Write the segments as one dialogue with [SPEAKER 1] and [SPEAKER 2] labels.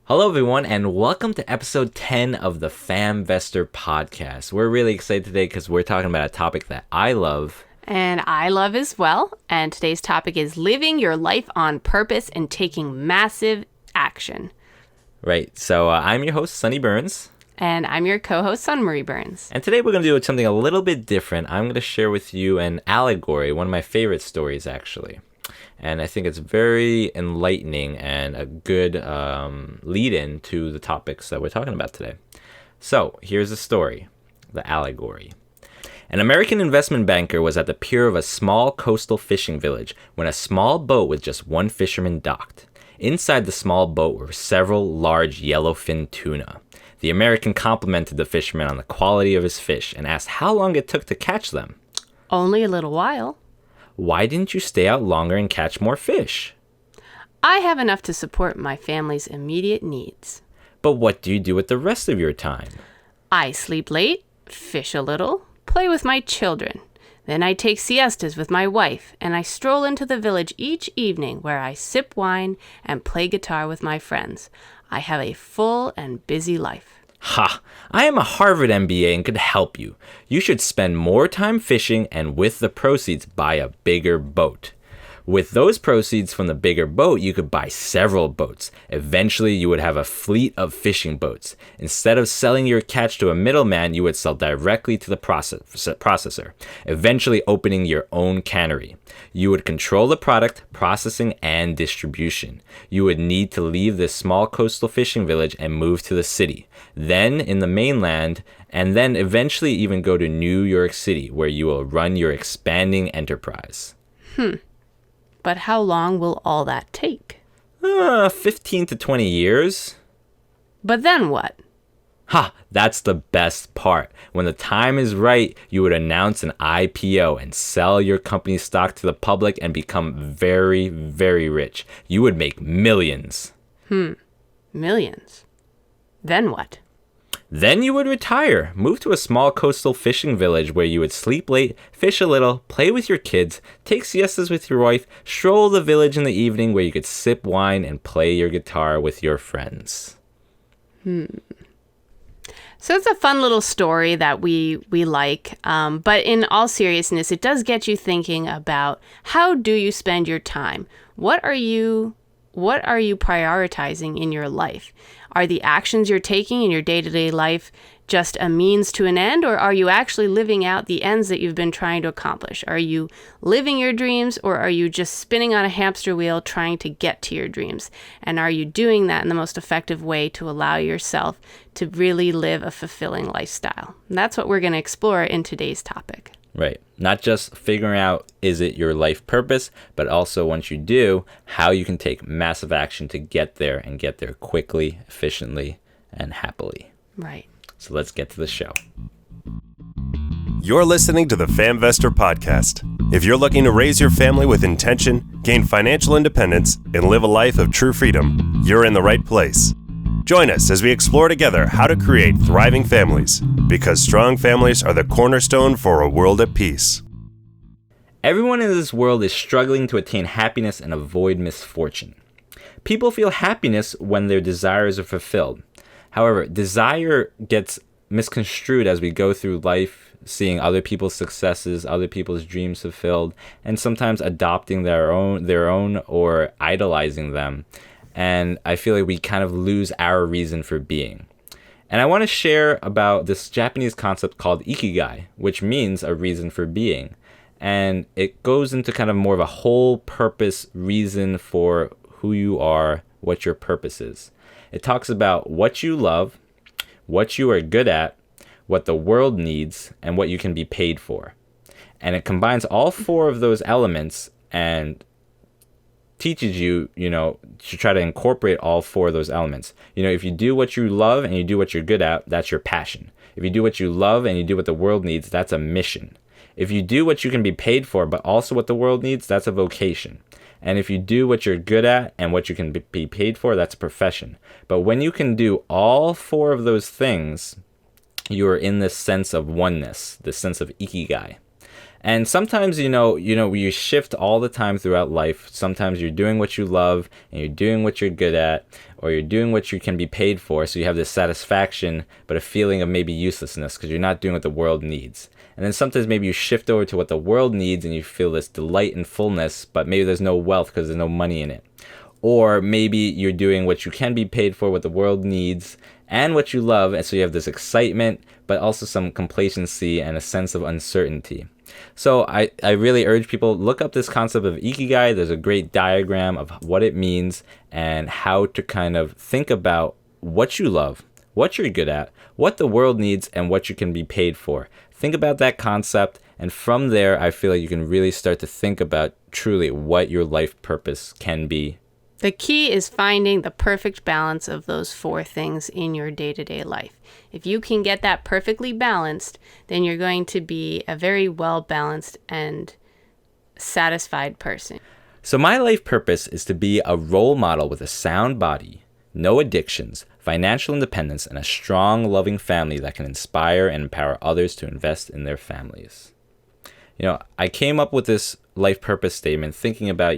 [SPEAKER 1] Hello, everyone, and welcome to episode 10 of the FV010 podcast. We're really excited today because we're talking about a topic that I love.
[SPEAKER 2] And I love as well. And today's topic is living your life on purpose and taking massive action.
[SPEAKER 1] Right, so I'm your host, Sunny Burns.
[SPEAKER 2] And I'm your co-host, Sunmarie Burns.
[SPEAKER 1] And today we're going to do something a little bit different. I'm going to share with you an allegory, one of my favorite stories, actually. And I think it's very enlightening and a good lead-in to the topics that we're talking about today. So, here's the story, the allegory. An American investment banker was at the pier of a small coastal fishing village when a small boat with just one fisherman docked. Inside the small boat were several large yellowfin tuna. The American complimented the fisherman on the quality of his fish and asked how long it took to catch them.
[SPEAKER 2] Only a little while.
[SPEAKER 1] Why didn't you stay out longer and catch more fish?
[SPEAKER 2] I have enough to support my family's immediate needs.
[SPEAKER 1] But what do you do with the rest of your time?
[SPEAKER 2] I sleep late, fish a little, play with my children. Then I take siestas with my wife, and I stroll into the village each evening where I sip wine and play guitar with my friends. I have a full and busy life.
[SPEAKER 1] Ha! I am a Harvard MBA and could help you. You should spend more time fishing and with the proceeds buy a bigger boat. With those proceeds from the bigger boat, you could buy several boats. Eventually, you would have a fleet of fishing boats. Instead of selling your catch to a middleman, you would sell directly to the processor, eventually opening your own cannery. You would control the product, processing, and distribution. You would need to leave this small coastal fishing village and move to the city, then in the mainland, and then eventually even go to New York City, where you will run your expanding enterprise.
[SPEAKER 2] But how long will all that take?
[SPEAKER 1] 15 to 20 years.
[SPEAKER 2] But then what?
[SPEAKER 1] Ha! That's the best part. When the time is right, you would announce an IPO and sell your company's stock to the public and become very, very rich. You would make millions.
[SPEAKER 2] Millions. Then what?
[SPEAKER 1] Then you would retire, move to a small coastal fishing village where you would sleep late, fish a little, play with your kids, take siestas with your wife, stroll the village in the evening where you could sip wine and play your guitar with your friends.
[SPEAKER 2] So it's a fun little story that we like, but in all seriousness, it does get you thinking about how do you spend your time? What are you prioritizing in your life? Are the actions you're taking in your day-to-day life just a means to an end, or are you actually living out the ends that you've been trying to accomplish? Are you living your dreams, or are you just spinning on a hamster wheel trying to get to your dreams? And are you doing that in the most effective way to allow yourself to really live a fulfilling lifestyle? And that's what we're going to explore in today's topic.
[SPEAKER 1] Right. Not just figuring out, is it your life purpose, but also once you do, how you can take massive action to get there and get there quickly, efficiently, and happily.
[SPEAKER 2] Right.
[SPEAKER 1] So let's get to the show.
[SPEAKER 3] You're listening to the FV010 podcast. If you're looking to raise your family with intention, gain financial independence, and live a life of true freedom, you're in the right place. Join us as we explore together how to create thriving families, because strong families are the cornerstone for a world at peace.
[SPEAKER 1] Everyone in this world is struggling to attain happiness and avoid misfortune. People feel happiness when their desires are fulfilled. However, desire gets misconstrued as we go through life, seeing other people's successes, other people's dreams fulfilled, and sometimes adopting their own or idolizing them. And I feel like we kind of lose our reason for being. And I want to share about this Japanese concept called ikigai, which means a reason for being. And it goes into kind of more of a whole purpose reason for who you are, what your purpose is. It talks about what you love, what you are good at, what the world needs, and what you can be paid for. And it combines all four of those elements and teaches you, to try to incorporate all four of those elements. If you do what you love and you do what you're good at, that's your passion. If you do what you love and you do what the world needs, that's a mission. If you do what you can be paid for, but also what the world needs, that's a vocation. And if you do what you're good at and what you can be paid for, that's a profession. But when you can do all four of those things, you are in this sense of oneness, this sense of ikigai. And sometimes, you shift all the time throughout life. Sometimes you're doing what you love and you're doing what you're good at, or you're doing what you can be paid for. So you have this satisfaction, but a feeling of maybe uselessness because you're not doing what the world needs. And then sometimes maybe you shift over to what the world needs and you feel this delight and fullness, but maybe there's no wealth because there's no money in it. Or maybe you're doing what you can be paid for, what the world needs, and what you love. And so you have this excitement, but also some complacency and a sense of uncertainty. So I really urge people, look up this concept of Ikigai. There's a great diagram of what it means and how to kind of think about what you love, what you're good at, what the world needs, and what you can be paid for. Think about that concept. And from there, I feel like you can really start to think about truly what your life purpose can be.
[SPEAKER 2] The key is finding the perfect balance of those 4 things in your day-to-day life. If you can get that perfectly balanced, then you're going to be a very well-balanced and satisfied person.
[SPEAKER 1] So my life purpose is to be a role model with a sound body, no addictions, financial independence, and a strong, loving family that can inspire and empower others to invest in their families. I came up with this life purpose statement thinking about,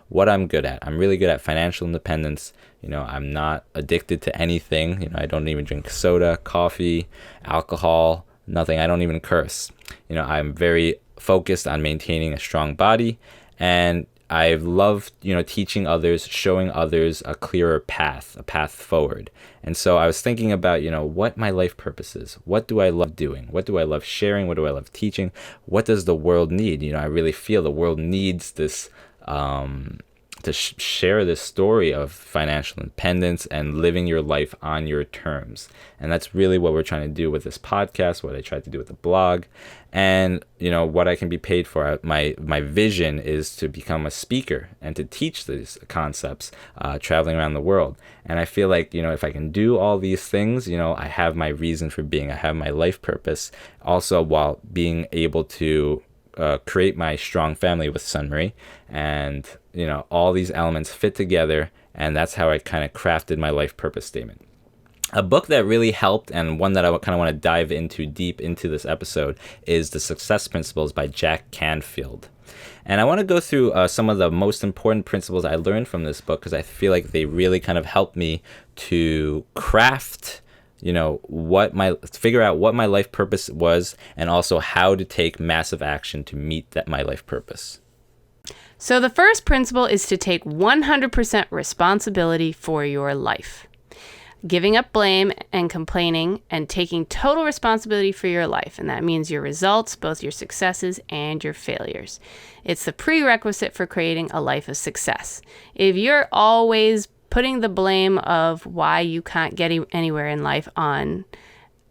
[SPEAKER 1] what I'm good at. I'm really good at financial independence. I'm not addicted to anything. I don't even drink soda, coffee, alcohol, nothing. I don't even curse. I'm very focused on maintaining a strong body, and I've loved, teaching others, showing others a clearer path, a path forward. And so I was thinking about, what my life purpose is. What do I love doing? What do I love sharing? What do I love teaching? What does the world need? I really feel the world needs this, to share this story of financial independence and living your life on your terms. And that's really what we're trying to do with this podcast, what I tried to do with the blog, and what I can be paid for. My vision is to become a speaker and to teach these concepts, traveling around the world. And I feel like, if I can do all these things, I have my reason for being. I have my life purpose, also while being able to create my strong family with Sunmarie, and all these elements fit together, and that's how I kind of crafted my life purpose statement. A book that really helped, and one that I kind of want to dive into deep into this episode, is The Success Principles by Jack Canfield. And I want to go through some of the most important principles I learned from this book, because I feel like they really kind of helped me to craft figure out what my life purpose was, and also how to take massive action to meet my life purpose.
[SPEAKER 2] So the first principle is to take 100% responsibility for your life. Giving up blame and complaining and taking total responsibility for your life. And that means your results, both your successes and your failures. It's the prerequisite for creating a life of success. If you're always putting the blame of why you can't get anywhere in life on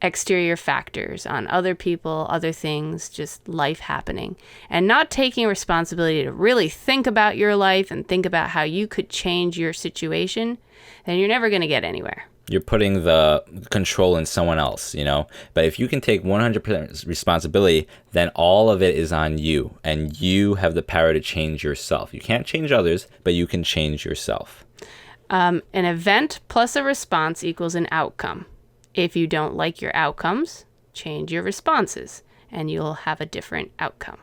[SPEAKER 2] exterior factors, on other people, other things, just life happening, and not taking responsibility to really think about your life and think about how you could change your situation, then you're never going to get anywhere.
[SPEAKER 1] You're putting the control in someone else, But if you can take 100% responsibility, then all of it is on you, and you have the power to change yourself. You can't change others, but you can change yourself.
[SPEAKER 2] An event plus a response equals an outcome. If you don't like your outcomes, change your responses, and you'll have a different outcome.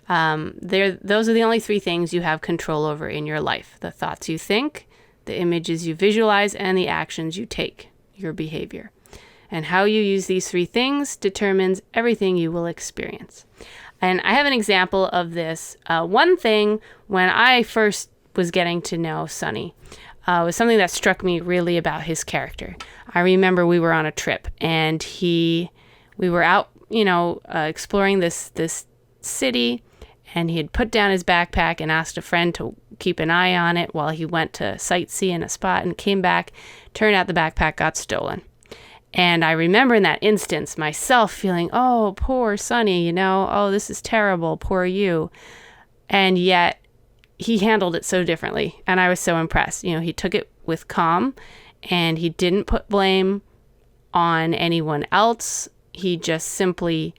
[SPEAKER 2] Those are the only 3 things you have control over in your life: the thoughts you think, the images you visualize, and the actions you take, your behavior. And how you use these 3 things determines everything you will experience. And I have an example of this. One thing, when I first was getting to know Sonny, was something that struck me really about his character. I remember we were on a trip, and we were out, exploring this city, and he had put down his backpack and asked a friend to keep an eye on it while he went to sightsee in a spot, and came back. Turned out the backpack got stolen. And I remember in that instance myself feeling, oh, poor Sonny, oh, this is terrible, poor you. And yet he handled it so differently, and I was so impressed. He took it with calm, and he didn't put blame on anyone else. He just simply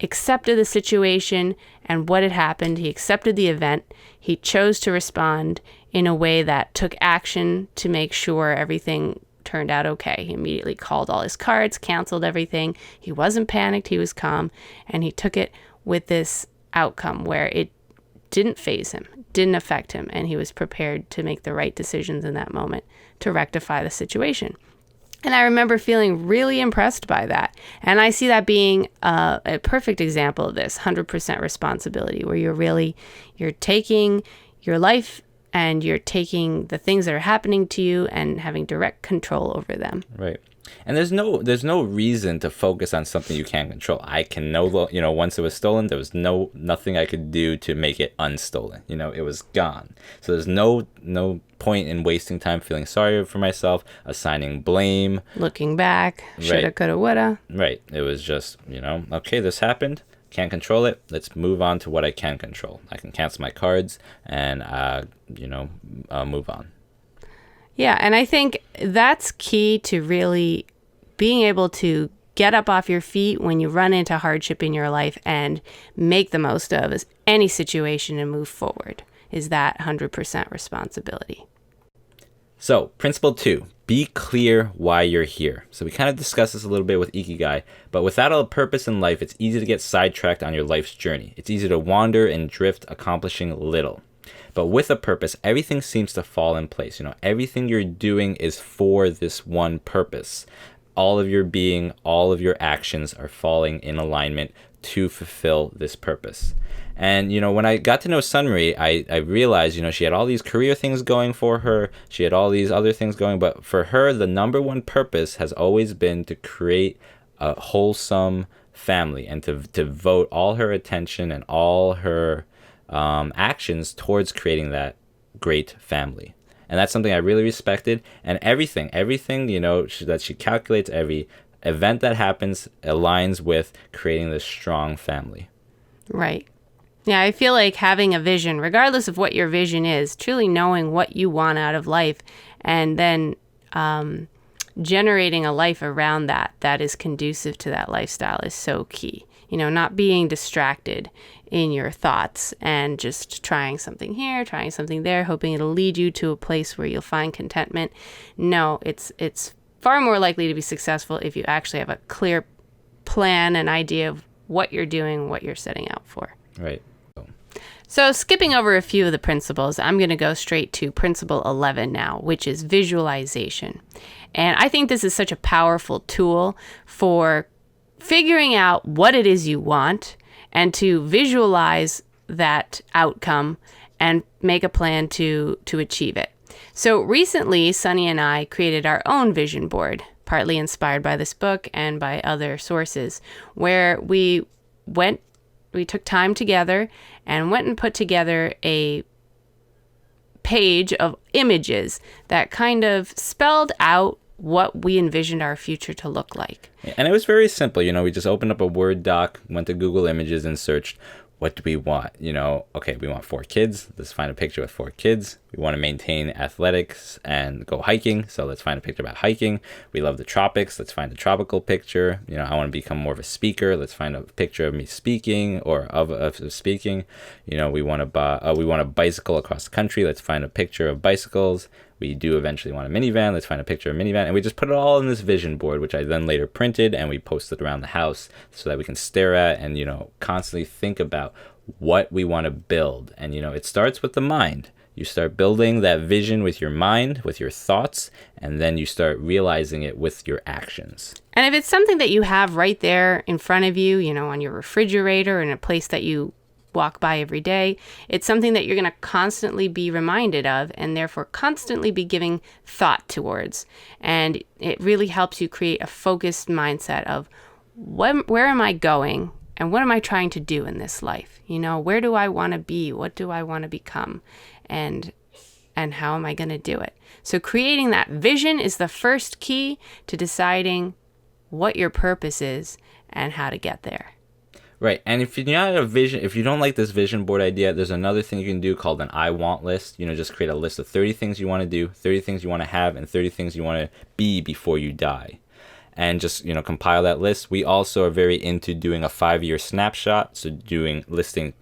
[SPEAKER 2] accepted the situation and what had happened. He accepted the event. He chose to respond in a way that took action to make sure everything turned out okay. He immediately called all his cards, canceled everything. He wasn't panicked. He was calm, and he took it with this outcome where it didn't faze him, didn't affect him, and he was prepared to make the right decisions in that moment to rectify the situation. And I remember feeling really impressed by that. And I see that being a perfect example of this 100% responsibility, where you're taking your life and you're taking the things that are happening to you and having direct control over them.
[SPEAKER 1] Right. And there's no reason to focus on something you can't control. I can know, once it was stolen, there was nothing I could do to make it unstolen. It was gone. So there's no point in wasting time feeling sorry for myself, assigning blame,
[SPEAKER 2] looking back, shoulda, coulda, woulda.
[SPEAKER 1] Right. It was just, okay, this happened. Can't control it. Let's move on to what I can control. I can cancel my cards and move on.
[SPEAKER 2] Yeah, and I think that's key to really being able to get up off your feet when you run into hardship in your life and make the most of any situation and move forward, is that 100% responsibility.
[SPEAKER 1] So, principle 2, be clear why you're here. So we kind of discussed this a little bit with Ikigai, but without a purpose in life, it's easy to get sidetracked on your life's journey. It's easy to wander and drift, accomplishing little. But with a purpose, everything seems to fall in place. Everything you're doing is for this one purpose. All of your being, all of your actions are falling in alignment to fulfill this purpose. And, when I got to know Sunri, I realized, she had all these career things going for her. She had all these other things going. But for her, the number one purpose has always been to create a wholesome family and to devote all her attention and all her actions towards creating that great family. And that's something I really respected. And everything, that she calculates, every event that happens aligns with creating this strong family.
[SPEAKER 2] Right. Yeah, I feel like having a vision, regardless of what your vision is, truly knowing what you want out of life, and then generating a life around that is conducive to that lifestyle is so key. Not being distracted in your thoughts and just trying something here, trying something there, hoping it'll lead you to a place where you'll find contentment. No, it's far more likely to be successful if you actually have a clear plan and idea of what you're doing, what you're setting out for.
[SPEAKER 1] Right.
[SPEAKER 2] So skipping over a few of the principles, I'm going to go straight to principle 11 now, which is visualization. And I think this is such a powerful tool for figuring out what it is you want and to visualize that outcome and make a plan to achieve it. So recently, Sunny and I created our own vision board, partly inspired by this book and by other sources, where we took time together and went and put together a page of images that kind of spelled out what we envisioned our future to look like.
[SPEAKER 1] And it was very simple. We just opened up a Word doc, went to Google Images and searched, what do we want? Okay, we want 4 kids. Let's find a picture with 4 kids. We want to maintain athletics and go hiking. So let's find a picture about hiking. We love the tropics. Let's find a tropical picture. I want to become more of a speaker. Let's find a picture of me speaking or of speaking. We want to bicycle across the country. Let's find a picture of bicycles. We do eventually want a minivan. Let's find a picture of a minivan. And we just put it all in this vision board, which I then later printed and we posted around the house so that we can stare at and, constantly think about what we want to build. And, it starts with the mind. You start building that vision with your mind, with your thoughts, and then you start realizing it with your actions.
[SPEAKER 2] And if it's something that you have right there in front of you, on your refrigerator, in a place that you walk by every day, it's something that you're going to constantly be reminded of and therefore constantly be giving thought towards. And it really helps you create a focused mindset of where am I going and what am I trying to do in this life? Where do I want to be? What do I want to become? And how am I going to do it? So creating that vision is the first key to deciding what your purpose is and how to get there.
[SPEAKER 1] Right. And if you're not a vision, if you don't like this vision board idea, there's another thing you can do called an I want list. Just create a list of 30 things you want to do, 30 things you want to have, and 30 things you want to be before you die. And just, compile that list. We also are very into doing a 5-year snapshot. So listing,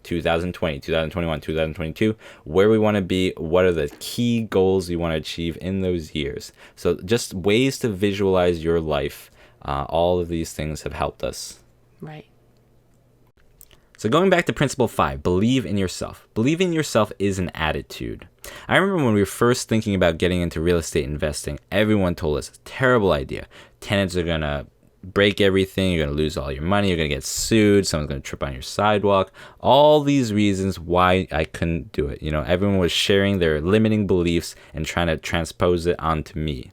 [SPEAKER 1] 2020, 2021, 2022, where we want to be, what are the key goals you want to achieve in those years. So just ways to visualize your life. All of these things have helped us.
[SPEAKER 2] Right.
[SPEAKER 1] So going back to principle 5, believe in yourself. Believing in yourself is an attitude. I remember when we were first thinking about getting into real estate investing, everyone told us, terrible idea. Tenants are going to break everything. You're going to lose all your money. You're going to get sued. Someone's going to trip on your sidewalk. All these reasons why I couldn't do it. Everyone was sharing their limiting beliefs and trying to transpose it onto me.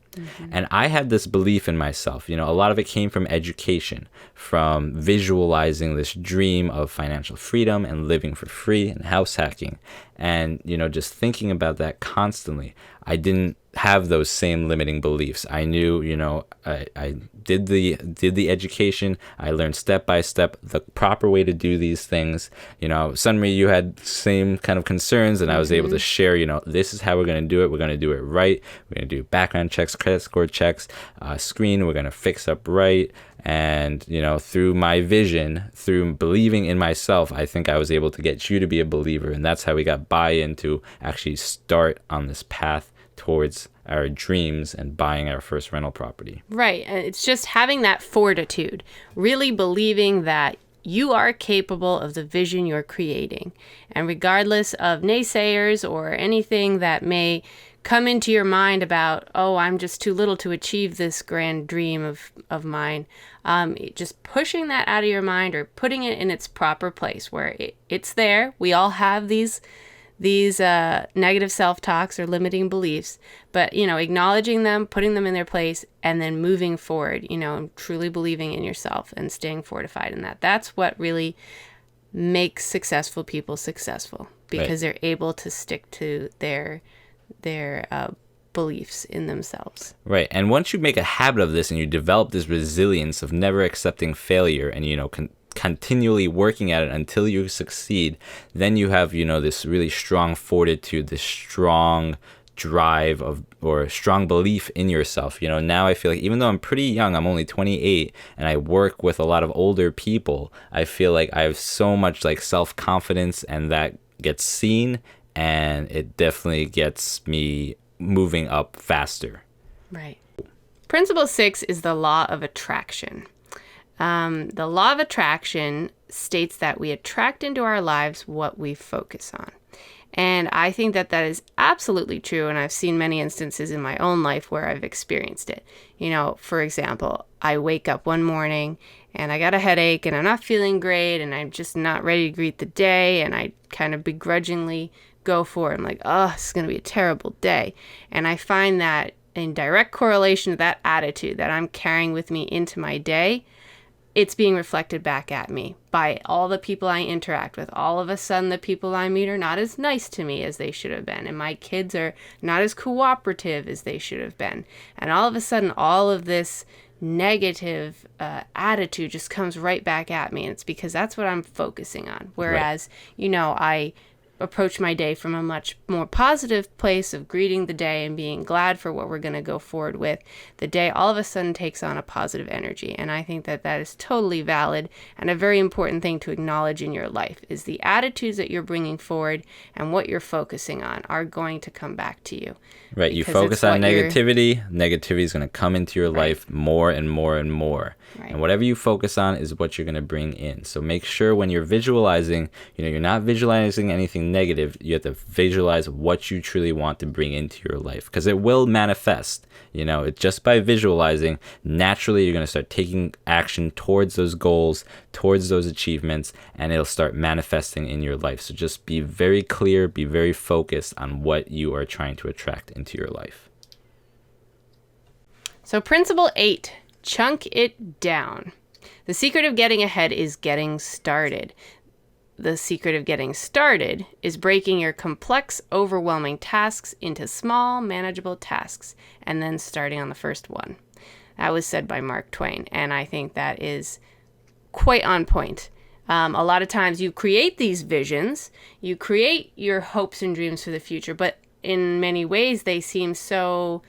[SPEAKER 1] And I had this belief in myself. A lot of it came from education, from visualizing this dream of financial freedom and living for free and house hacking. And, just thinking about that constantly, I didn't have those same limiting beliefs. I knew, I did the education. I learned step by step the proper way to do these things. Suddenly you had same kind of concerns, and I was able to share, this is how we're going to do it. We're going to do it right. We're going to do background checks, credit score checks, screen. We're going to fix up right. And, through my vision, through believing in myself, I think I was able to get you to be a believer. And that's how we got buy-in to actually start on this path towards our dreams and buying our first rental property.
[SPEAKER 2] Right. And it's just having that fortitude, really believing that you are capable of the vision you're creating. And regardless of naysayers or anything that may come into your mind about, oh, I'm just too little to achieve this grand dream of mine, just pushing that out of your mind or putting it in its proper place where it's there. We all have these negative self-talks or limiting beliefs, but, acknowledging them, putting them in their place, and then moving forward, and truly believing in yourself and staying fortified in that. That's what really makes successful people successful, because they're able to stick to their beliefs in themselves.
[SPEAKER 1] Right. And once you make a habit of this and you develop this resilience of never accepting failure and, continually working at it until you succeed, then you have, this really strong fortitude, this strong drive or strong belief in yourself. Now I feel like even though I'm pretty young, I'm only 28, and I work with a lot of older people, I feel like I have so much self-confidence, and that gets seen, and it definitely gets me moving up faster.
[SPEAKER 2] Right. Principle 6 is the law of attraction. The law of attraction states that we attract into our lives what we focus on. And I think that is absolutely true. And I've seen many instances in my own life where I've experienced it. For example, I wake up one morning and I got a headache and I'm not feeling great and I'm just not ready to greet the day. And I kind of begrudgingly go for it. I'm like, oh, this is going to be a terrible day. And I find that in direct correlation to that attitude that I'm carrying with me into my day, it's being reflected back at me by all the people I interact with. All of a sudden, the people I meet are not as nice to me as they should have been. And my kids are not as cooperative as they should have been. And all of a sudden, all of this negative attitude just comes right back at me. And it's because that's what I'm focusing on. Whereas, I approach my day from a much more positive place of greeting the day and being glad for what we're going to go forward with. The day all of a sudden takes on a positive energy. And I think that is totally valid and a very important thing to acknowledge in your life is the attitudes that you're bringing forward and what you're focusing on are going to come back to you.
[SPEAKER 1] Right. You focus on negativity is going to come into your life more and more and more. Right. And whatever you focus on is what you're going to bring in. So make sure when you're visualizing, you're not visualizing anything negative. You have to visualize what you truly want to bring into your life because it will manifest. Just by visualizing, naturally you're going to start taking action towards those goals, towards those achievements, and it'll start manifesting in your life. So just be very clear, be very focused on what you are trying to attract into your life.
[SPEAKER 2] So principle 8. Chunk it down. The secret of getting ahead is getting started. The secret of getting started is breaking your complex, overwhelming tasks into small, manageable tasks, and then starting on the first one. That was said by Mark Twain, and I think that is quite on point. A lot of times you create these visions, you create your hopes and dreams for the future, but in many ways they seem so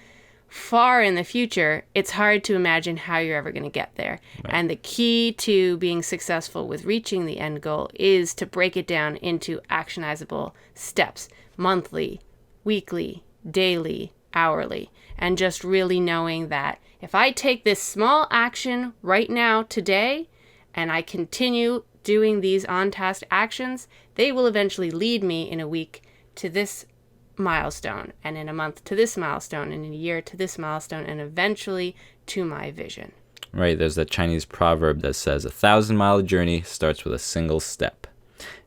[SPEAKER 2] far in the future, it's hard to imagine how you're ever going to get there. Right. And the key to being successful with reaching the end goal is to break it down into actionizable steps, monthly, weekly, daily, hourly, and just really knowing that if I take this small action right now today and I continue doing these on-task actions, they will eventually lead me in a week to this milestone, and in a month to this milestone, and in a year to this milestone, and eventually to my vision.
[SPEAKER 1] Right, there's that Chinese proverb that says 1,000-mile journey starts with a single step.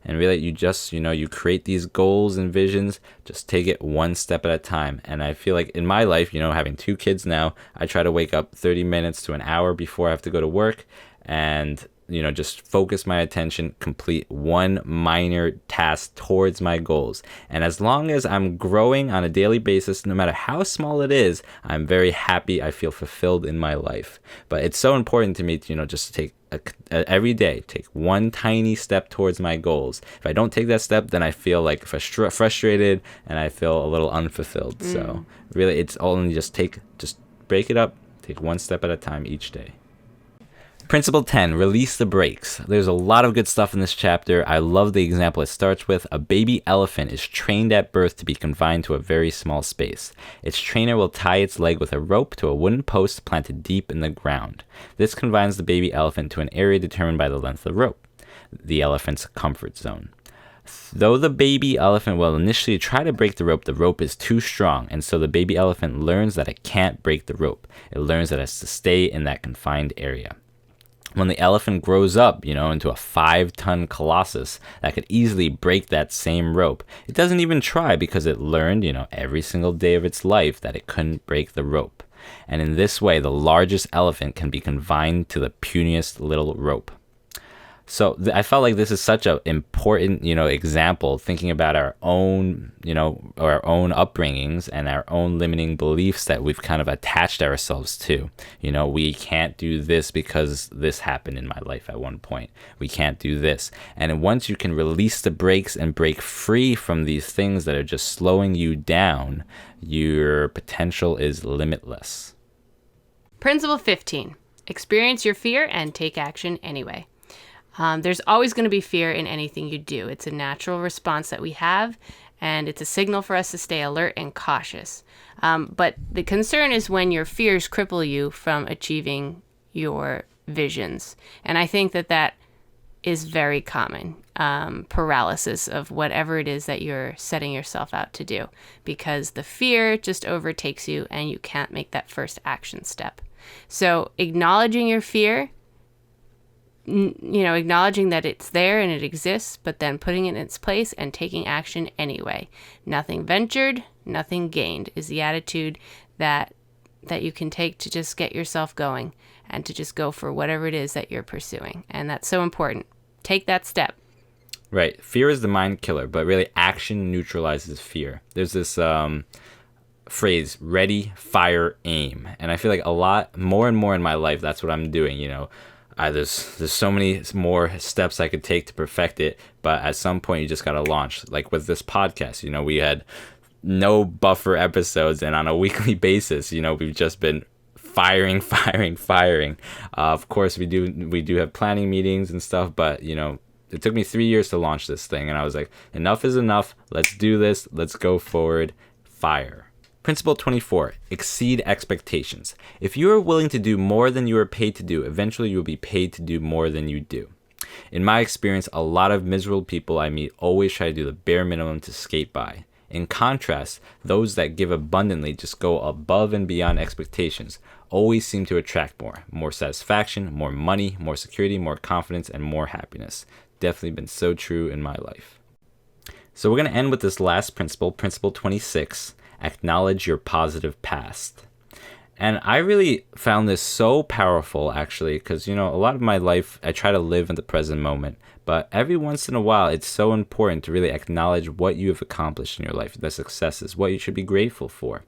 [SPEAKER 1] And really, you just, you create these goals and visions, just take it one step at a time. And I feel like in my life, having 2 kids now, I try to wake up 30 minutes to an hour before I have to go to work and, just focus my attention, complete one minor task towards my goals. And as long as I'm growing on a daily basis, no matter how small it is, I'm very happy. I feel fulfilled in my life. But it's so important to me to, just to take every day, take one tiny step towards my goals. If I don't take that step, then I feel like frustrated and I feel a little unfulfilled. So really, it's only just break it up, take one step at a time each day. Principle 10, release the brakes. There's a lot of good stuff in this chapter. I love the example it starts with. A baby elephant is trained at birth to be confined to a very small space. Its trainer will tie its leg with a rope to a wooden post planted deep in the ground. This confines the baby elephant to an area determined by the length of the rope, the elephant's comfort zone. Though the baby elephant will initially try to break the rope is too strong, and so the baby elephant learns that it can't break the rope. It learns that it has to stay in that confined area. When the elephant grows up, into a 5-ton colossus that could easily break that same rope, it doesn't even try because it learned, every single day of its life that it couldn't break the rope. And in this way, the largest elephant can be confined to the puniest little rope. So I felt like this is such an important, example, thinking about our own, our own upbringings and our own limiting beliefs that we've kind of attached ourselves to. We can't do this because this happened in my life at one point. We can't do this. And once you can release the brakes and break free from these things that are just slowing you down, your potential is limitless.
[SPEAKER 2] Principle 15, experience your fear and take action anyway. There's always going to be fear in anything you do. It's a natural response that we have, and it's a signal for us to stay alert and cautious. But the concern is when your fears cripple you from achieving your visions. And I think that is very common, paralysis of whatever it is that you're setting yourself out to do, because the fear just overtakes you and you can't make that first action step. So acknowledging your fear, acknowledging that it's there and it exists, but then putting it in its place and taking action anyway. Nothing ventured, nothing gained is the attitude that you can take to just get yourself going and to just go for whatever it is that you're pursuing. And that's so important. Take that step.
[SPEAKER 1] Right. Fear is the mind killer, but really action neutralizes fear. There's this phrase, ready, fire, aim. And I feel like a lot more and more in my life, that's what I'm doing, there's so many more steps I could take to perfect it, but at some point you just gotta launch. Like with this podcast, we had no buffer episodes, and on a weekly basis, we've just been firing. Of course, we do have planning meetings and stuff, but it took me 3 years to launch this thing, and I was like, enough is enough. Let's do this. Let's go forward. Fire. Principle 24, exceed expectations. If you are willing to do more than you are paid to do, eventually you will be paid to do more than you do. In my experience, a lot of miserable people I meet always try to do the bare minimum to skate by. In contrast, those that give abundantly, just go above and beyond expectations, always seem to attract more satisfaction, more money, more security, more confidence, and more happiness. Definitely been so true in my life. So we're going to end with this last principle, principle 26. Acknowledge your positive past. And I really found this so powerful, actually, because, a lot of my life, I try to live in the present moment. But every once in a while, it's so important to really acknowledge what you have accomplished in your life, the successes, what you should be grateful for.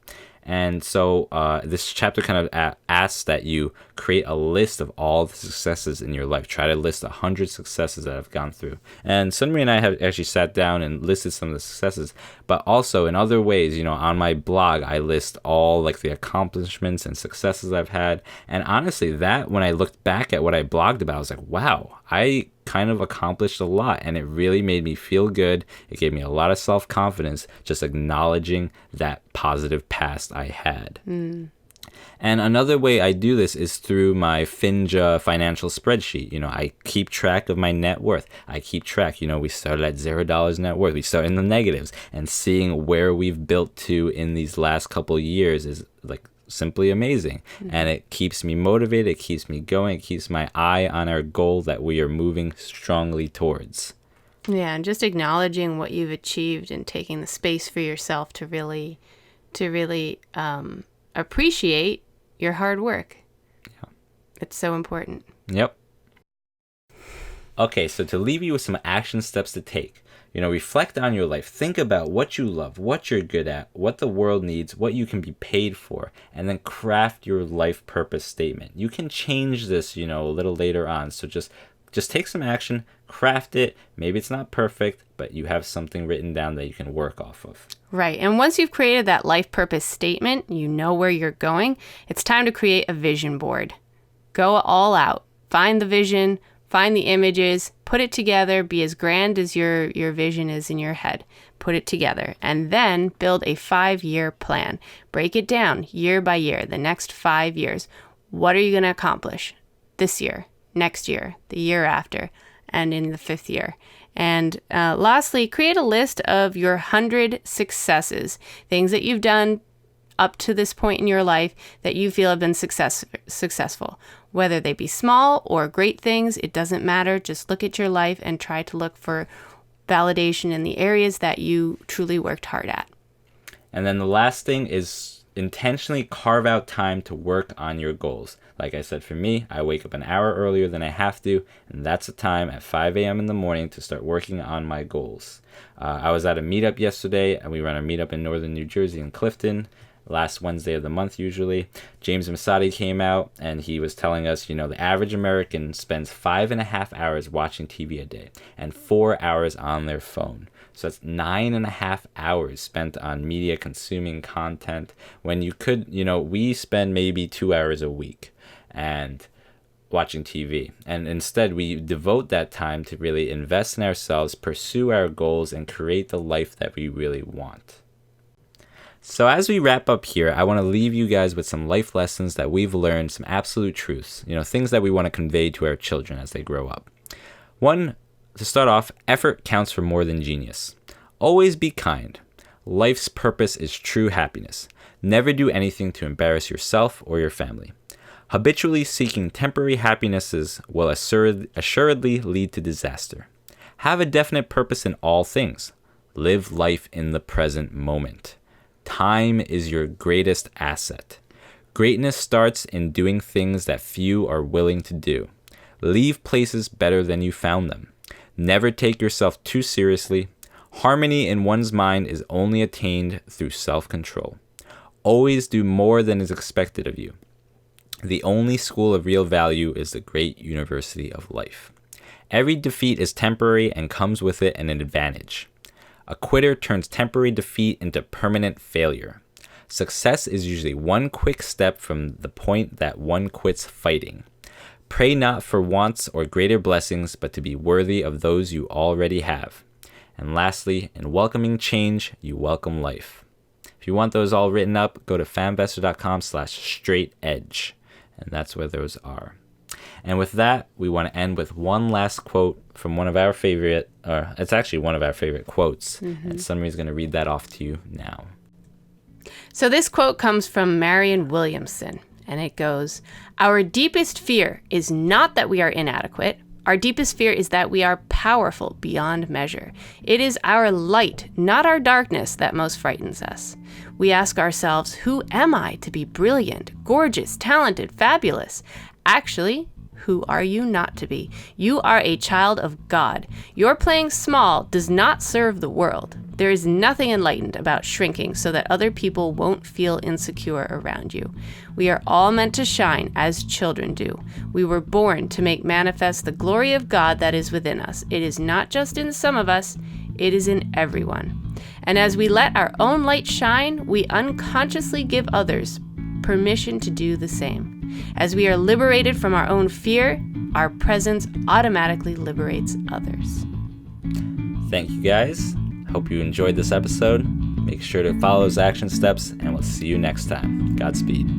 [SPEAKER 1] And so this chapter kind of asks that you create a list of all the successes in your life. Try to list 100 successes that I've gone through. And Sunmi and I have actually sat down and listed some of the successes. But also in other ways, on my blog, I list all like the accomplishments and successes I've had. And honestly, that when I looked back at what I blogged about, I was like, wow, I kind of accomplished a lot, and it really made me feel good. It gave me a lot of self-confidence just acknowledging that positive past I had. And another way I do this is through my Finja financial spreadsheet. I keep track of my net worth. I keep track, we started at $0 net worth. We start in the negatives, and seeing where we've built to in these last couple years is like simply amazing. And it keeps me motivated. It keeps me going. It keeps my eye on our goal that we are moving strongly towards.
[SPEAKER 2] Yeah, and just acknowledging what you've achieved and taking the space for yourself to really appreciate your hard work. Yeah. It's so important.
[SPEAKER 1] Yep. Okay, so to leave you with some action steps to take, reflect on your life. Think about what you love, what you're good at, what the world needs, what you can be paid for, and then craft your life purpose statement. You can change this, a little later on. So just take some action, craft it. Maybe it's not perfect, but you have something written down that you can work off of.
[SPEAKER 2] Right. And once you've created that life purpose statement, you know where you're going, it's time to create a vision board. Go all out. Find the vision, find the images, put it together, be as grand as your vision is in your head. Put it together, and then build a 5-year plan. Break it down year by year, the next 5 years. What are you going to accomplish this year, next year, the year after, and in the 5th year? And lastly, create a list of your 100 successes, things that you've done up to this point in your life that you feel have been successful. Whether they be small or great things, it doesn't matter. Just look at your life and try to look for validation in the areas that you truly worked hard at.
[SPEAKER 1] And then the last thing is intentionally carve out time to work on your goals. Like I said, for me, I wake up an hour earlier than I have to, and that's the time at 5 a.m. in the morning to start working on my goals. I was at a meetup yesterday, and we run a meetup in northern New Jersey in Clifton, last Wednesday of the month usually. James Masadi came out, and he was telling us, the average American spends 5.5 hours watching TV a day and 4 hours on their phone. So that's 9.5 hours spent on media consuming content when you could, we spend maybe 2 hours a week and watching TV. And instead we devote that time to really invest in ourselves, pursue our goals, and create the life that we really want. So as we wrap up here, I want to leave you guys with some life lessons that we've learned, some absolute truths, things that we want to convey to our children as they grow up. One, to start off, effort counts for more than genius. Always be kind. Life's purpose is true happiness. Never do anything to embarrass yourself or your family. Habitually seeking temporary happinesses will assuredly lead to disaster. Have a definite purpose in all things. Live life in the present moment. Time is your greatest asset. Greatness starts in doing things that few are willing to do. Leave places better than you found them. Never take yourself too seriously. Harmony in one's mind is only attained through self-control. Always do more than is expected of you. The only school of real value is the great university of life. Every defeat is temporary and comes with it an advantage. A quitter turns temporary defeat into permanent failure. Success is usually one quick step from the point that one quits fighting. Pray not for wants or greater blessings, but to be worthy of those you already have. And lastly, in welcoming change, you welcome life. If you want those all written up, go to famvestor.com/straightedge. And that's where those are. And with that, we want to end with one last quote from one of our favorite, or it's actually one of our favorite quotes. And Summary's going to read that off to you now.
[SPEAKER 2] So this quote comes from Marianne Williamson, and it goes, "Our deepest fear is not that we are inadequate. Our deepest fear is that we are powerful beyond measure. It is our light, not our darkness, that most frightens us. We ask ourselves, who am I to be brilliant, gorgeous, talented, fabulous? Actually, who are you not to be? You are a child of God. Your playing small does not serve the world. There is nothing enlightened about shrinking so that other people won't feel insecure around you. We are all meant to shine as children do. We were born to make manifest the glory of God that is within us. It is not just in some of us, it is in everyone. And as we let our own light shine, we unconsciously give others permission to do the same. As we are liberated from our own fear, our presence automatically liberates others."
[SPEAKER 1] Thank you guys. Hope you enjoyed this episode. Make sure to follow those action steps, and we'll see you next time. Godspeed.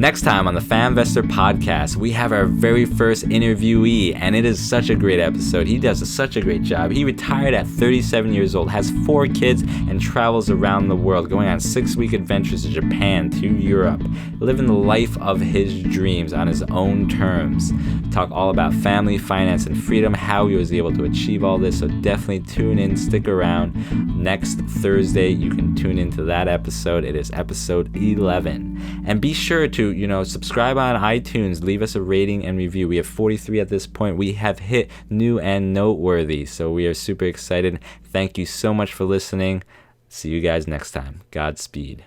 [SPEAKER 1] Next time on the Famvestor podcast, we have our very first interviewee, and it is such a great episode. He does such a great job. He retired at 37 years old, has 4 kids, and travels around the world, going on 6-week adventures to Japan, to Europe, living the life of his dreams on his own terms. Talk all about family, finance, and freedom, how he was able to achieve all this. So definitely tune in, stick around. Next Thursday, you can tune into that episode. It is episode 11. And be sure to, subscribe on iTunes, leave us a rating and review. We have 43 at this point. We have hit new and noteworthy, so we are super excited. Thank you so much for listening. See you guys next time. Godspeed.